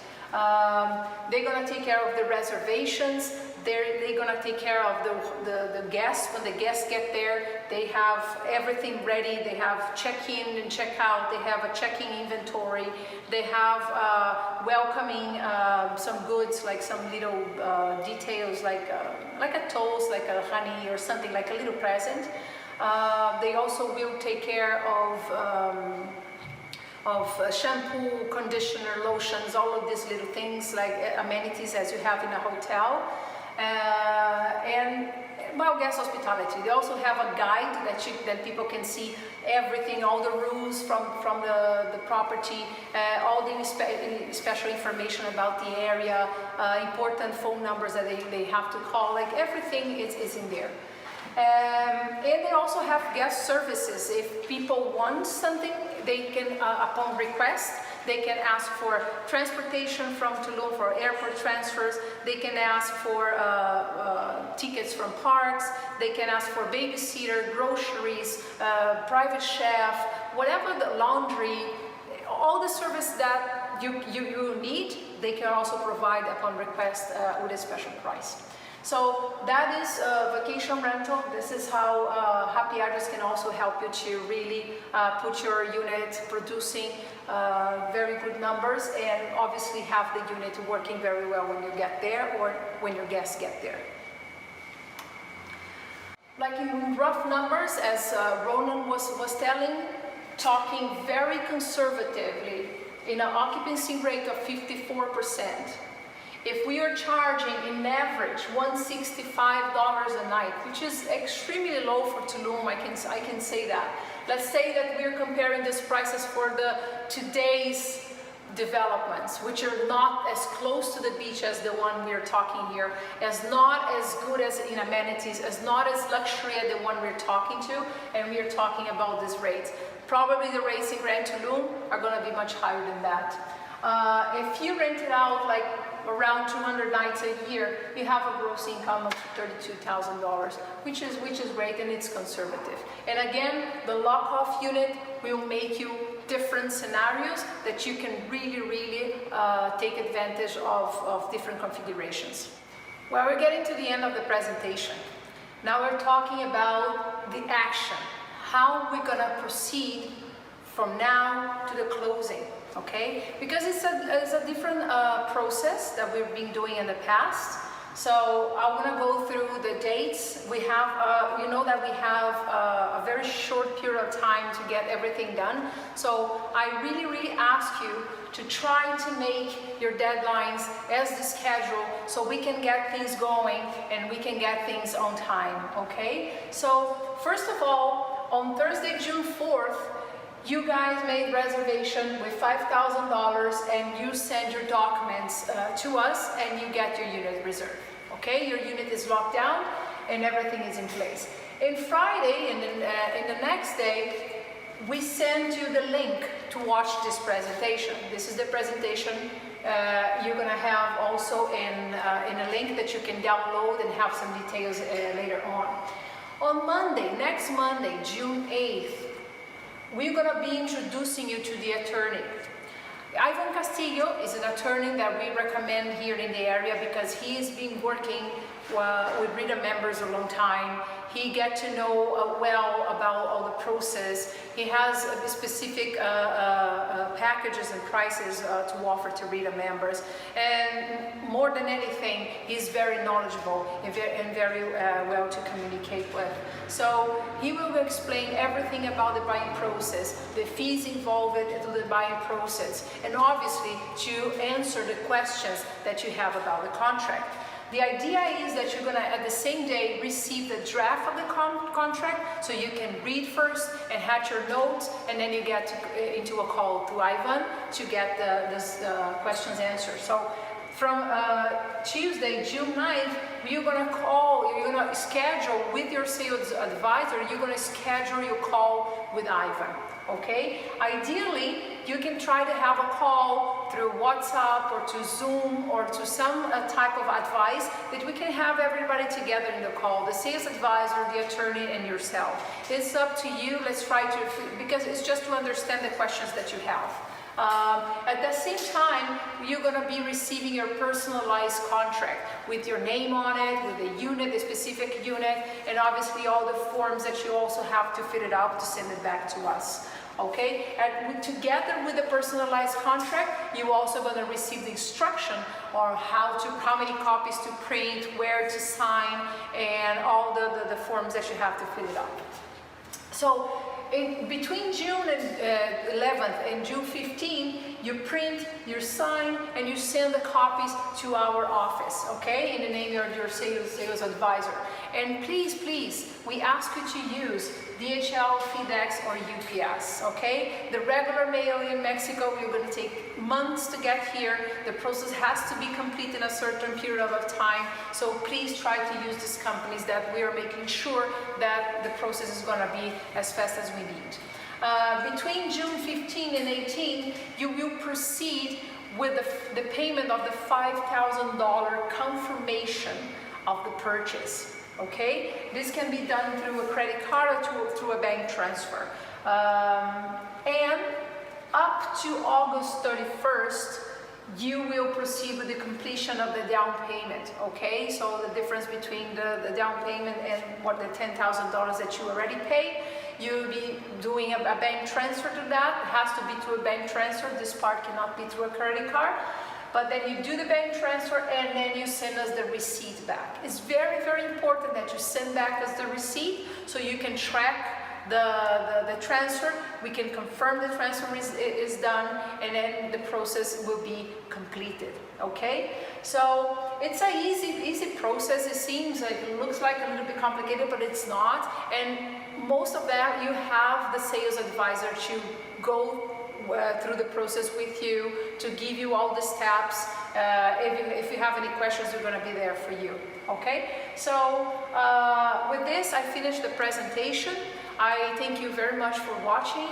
They're gonna take care of the reservations. They're gonna take care of the guests. When the guests get there, they have everything ready. They have check-in and check-out. They have a checking inventory. They have welcoming some goods, like some little details, like a toast, like a honey or something, like a little present. They also will take care of shampoo, conditioner, lotions, all of these little things, like amenities as you have in a hotel. And well, guest hospitality. They also have a guide that people can see everything, all the rules from the property, all the special information about the area, important phone numbers that they have to call, like everything is in there. And they also have guest services. If people want something, they can, upon request, they can ask for transportation from Tulum, for airport transfers. They can ask for tickets from parks. They can ask for babysitter, groceries, private chef, whatever, the laundry, all the service that you need, they can also provide upon request with a special price. So that is vacation rental. This is how Happy Address can also help you to really put your unit producing very good numbers, and obviously have the unit working very well when you get there or when your guests get there. Like in rough numbers, as Ronan was telling, talking very conservatively, in an occupancy rate of 54%. If we are charging in average $165 a night, which is extremely low for Tulum, I can say that. Let's say that we're comparing these prices for the today's developments, which are not as close to the beach as the one we're talking here, as not as good as in amenities, as not as luxury as the one we're talking to, and we're talking about these rates. Probably the rates in Gran Tulum are going to be much higher than that. If you rent it out like around 200 nights a year, you have a gross income of $32,000, which is great, and it's conservative. And again, the lock-off unit will make you different scenarios that you can really take advantage of different configurations. Well, we're getting to the end of the presentation. Now we're talking about the action, how we're gonna proceed from now to the closing. Okay, because it's a different process that we've been doing in the past. So I'm gonna go through the dates. We have, you know that we have a very short period of time to get everything done. So I really ask you to try to make your deadlines as the schedule, so we can get things going and we can get things on time. Okay. So first of all, on Thursday, June 4th. You guys made reservation with $5,000 and you send your documents to us, and you get your unit reserved. Okay, your unit is locked down and everything is in place. And Friday, and in the next day, we send you the link to watch this presentation. This is the presentation you're gonna have also in a link that you can download and have some details later on. On Monday, next Monday, June 8th, we're going to be introducing you to the attorney. Ivan Castillo is an attorney that we recommend here in the area because he has been working with RITA members a long time. He gets to know well about all the process. He has specific packages and prices to offer to RITA members. And more than anything, he's very knowledgeable and very well to communicate with. So he will explain everything about the buying process, the fees involved in the buying process, and obviously to answer the questions that you have about the contract. The idea is that you're going to, at the same day, receive the draft of the contract, so you can read first and have your notes, and then you get into a call to Ivan to get the questions answered. So from Tuesday, June 9th, you're going to schedule with your sales advisor, you're going to schedule your call with Ivan. Okay? Ideally, you can try to have a call through WhatsApp or to Zoom or to some type of advice that we can have everybody together in the call, the sales advisor, the attorney, and yourself. It's up to you. Let's try to, because it's just to understand the questions that you have. At the same time, you're going to be receiving your personalized contract with your name on it, with the unit, the specific unit, and obviously all the forms that you also have to fill it out to send it back to us. Okay, and together with the personalized contract, you also going to receive the instruction on how many copies to print, where to sign, and all the forms that you have to fill it out. So between June 11th and June 15th, you print, you sign, and you send the copies to our office, okay, in the name of your sales advisor. And please, we ask you to use DHL, FedEx, or UPS, okay? The regular mail in Mexico, you're going to take months to get here. The process has to be complete in a certain period of time. So please try to use these companies that we are making sure that the process is going to be as fast as we need. Between June 15 and 18, you will proceed with the payment of the $5,000 confirmation of the purchase. Okay, this can be done through a credit card or through a bank transfer. And up to August 31st, you will proceed with the completion of the down payment. Okay, so the difference between the down payment and what the $10,000 that you already paid, you'll be doing a bank transfer to that. It has to be through a bank transfer. This part cannot be through a credit card. But then you do the bank transfer and then you send us the receipt back. It's very, very important that you send back us the receipt so you can track the transfer. We can confirm the transfer is done, and then the process will be completed. Okay? So it's an easy process. It seems like it looks like a little bit complicated, but it's not. And most of that you have the sales advisor to go through the process with you, to give you all the steps. If you have any questions, we're going to be there for you. Okay? So with this, I finished the presentation. I thank you very much for watching.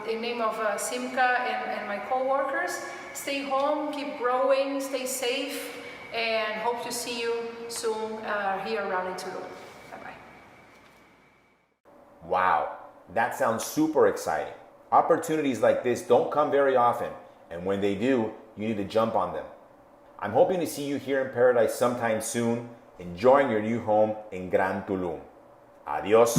In name of Simca and my co-workers, stay home, keep growing, stay safe, and hope to see you soon here around in Tulum. Bye-bye. Wow, that sounds super exciting. Opportunities like this don't come very often, and when they do, you need to jump on them. I'm hoping to see you here in paradise sometime soon, enjoying your new home in Gran Tulum. Adios.